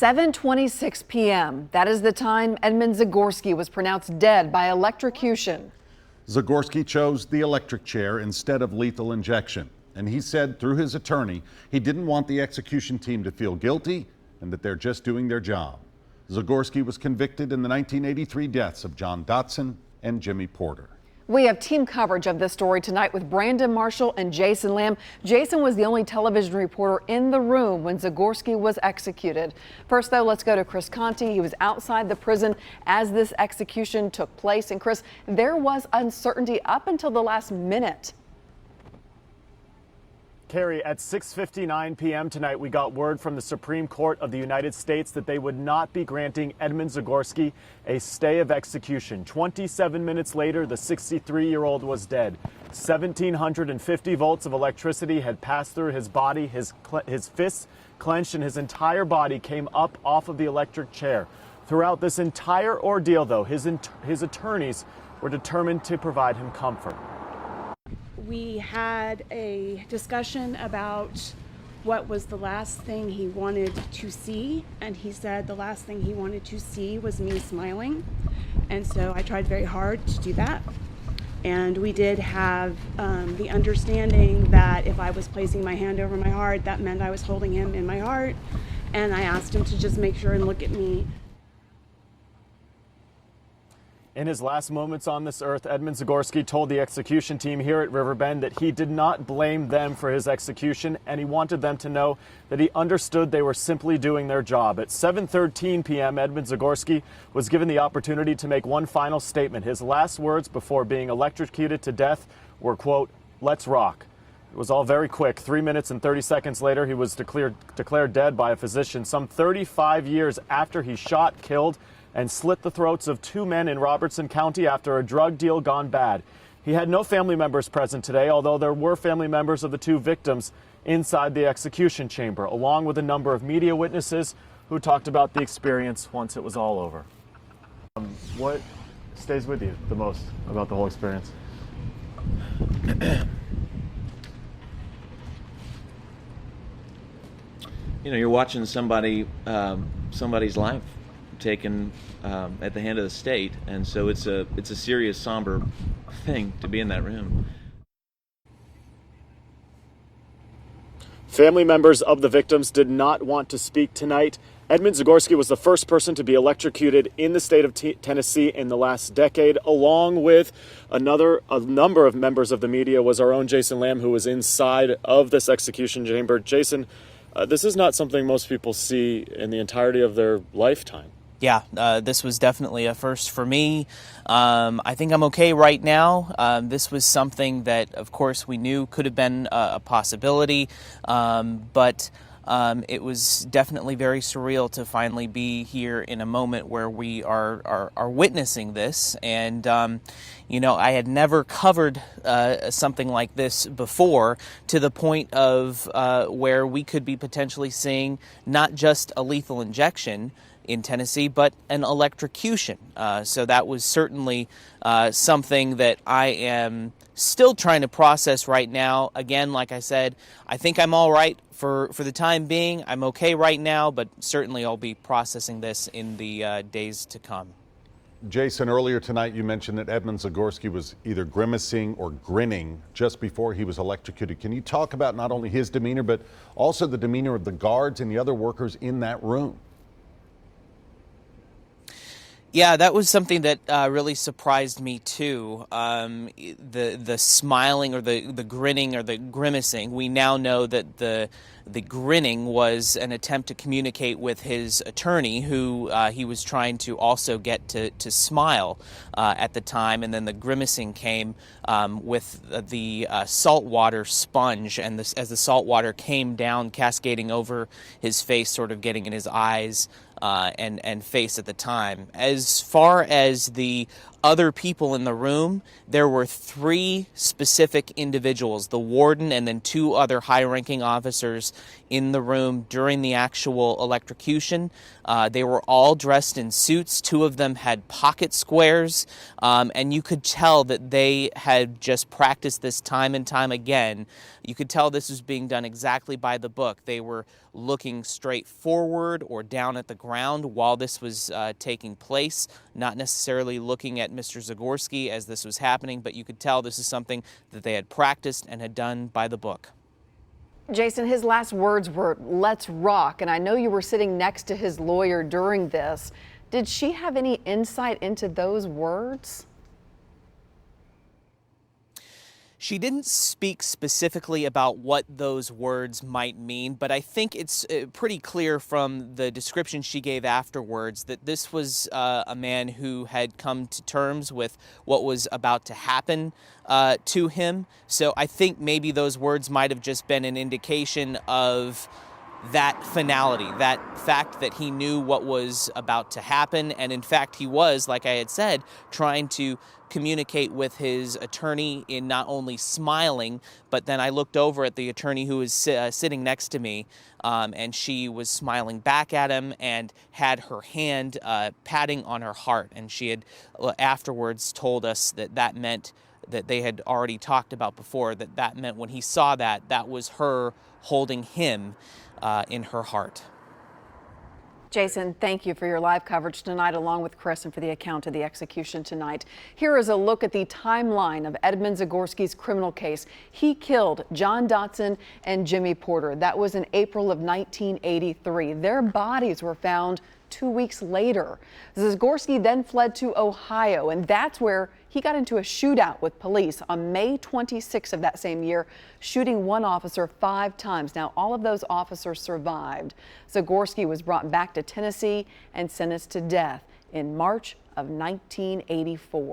7:26 p.m. That is the time Edmund Zagorski was pronounced dead by electrocution. Zagorski chose the electric chair instead of lethal injection. And he said through his attorney he didn't want the execution team to feel guilty and that they're just doing their job. Zagorski was convicted in the 1983 deaths of John Dotson and Jimmy Porter. We have team coverage of this story tonight with Brandon Marshall and Jason Lamb. Jason was the only television reporter in the room when Zagorski was executed. First, though, let's go to Chris Conti. He was outside the prison as this execution took place. And Chris, there was uncertainty up until the last minute. Carrie, at 6:59 p.m. tonight, we got word from the Supreme Court of the United States that they would not be granting Edmund Zagorski a stay of execution. 27 minutes later, the 63-year-old was dead. 1,750 volts of electricity had passed through his body. His fists clenched and his entire body came up off of the electric chair. Throughout this entire ordeal, though, his attorneys were determined to provide him comfort. We had a discussion about what was the last thing he wanted to see, and he said the last thing he wanted to see was me smiling, and so I tried very hard to do that. And we did have the understanding that if I was placing my hand over my heart, that meant I was holding him in my heart, and I asked him to just make sure and look at me. In his last moments on this earth, Edmund Zagorski told the execution team here at Riverbend that he did not blame them for his execution, and he wanted them to know that he understood they were simply doing their job. At 7:13 p.m., Edmund Zagorski was given the opportunity to make one final statement. His last words before being electrocuted to death were, quote, "Let's rock." It was all very quick. 3 minutes and 30 seconds later, he was declared dead by a physician some 35 years after he shot, killed, and slit the throats of two men in Robertson County after a drug deal gone bad. He had no family members present today, although there were family members of the two victims inside the execution chamber, along with a number of media witnesses who talked about the experience once it was all over. What stays with you the most about the whole experience? You know, you're watching somebody's life taken at the hand of the state, and so it's a serious, somber thing to be in that room. Family members of the victims did not want to speak tonight. Edmund Zagorski was the first person to be electrocuted in the state of Tennessee in the last decade, along with a number of members of the media. Was our own Jason Lamb, who was inside of this execution chamber. Jason, this is not something most people see in the entirety of their lifetime. Yeah, this was definitely a first for me. I think I'm okay right now. This was something that, of course, we knew could have been a possibility, but it was definitely very surreal to finally be here in a moment where we are witnessing this. And, you know, I had never covered something like this before, to the point of where we could be potentially seeing not just a lethal injection in Tennessee, but an electrocution. So that was certainly something that I am still trying to process right now. Again, like I said, I think I'm all right for the time being. I'm okay right now, but certainly I'll be processing this in the days to come. Jason, earlier tonight you mentioned that Edmund Zagorski was either grimacing or grinning just before he was electrocuted. Can you talk about not only his demeanor, but also the demeanor of the guards and the other workers in that room? Yeah, that was something that really surprised me too. The smiling or the grinning or the grimacing. We now know that the grinning was an attempt to communicate with his attorney, who he was trying to also get to smile at the time, and then the grimacing came with the saltwater sponge, and as the saltwater came down, cascading over his face, sort of getting in his eyes and face at the time. As far as the other people in the room. There were 3 specific individuals, the warden and then 2 other high-ranking officers in the room during the actual electrocution. They were all dressed in suits. 2 of them had pocket squares, and you could tell that they had just practiced this time and time again. You could tell this was being done exactly by the book. They were looking straight forward or down at the ground while this was taking place, not necessarily looking at Mr. Zagorski as this was happening, but you could tell this is something that they had practiced and had done by the book. Jason, his last words were, "Let's rock." And I know you were sitting next to his lawyer during this. Did she have any insight into those words? She didn't speak specifically about what those words might mean, but I think it's pretty clear from the description she gave afterwards that this was a man who had come to terms with what was about to happen to him. So I think maybe those words might have just been an indication of that finality, that fact that he knew what was about to happen. And in fact, he was, like I had said, trying to communicate with his attorney in not only smiling, but then I looked over at the attorney who was sitting next to me, and she was smiling back at him and had her hand patting on her heart. And she had afterwards told us that that meant that they had already talked about before, that meant when he saw that, that was her holding him in her heart. Jason, thank you for your live coverage tonight, along with Chris, and for the account of the execution tonight. Here is a look at the timeline of Edmund Zagorski's criminal case. He killed John Dotson and Jimmy Porter. That was in April of 1983. Their bodies were found 2 weeks later. Zagorski then fled to Ohio, and that's where he got into a shootout with police on May 26 of that same year, shooting one officer 5 times. Now, all of those officers survived. Zagorski was brought back to Tennessee and sentenced to death in March of 1984.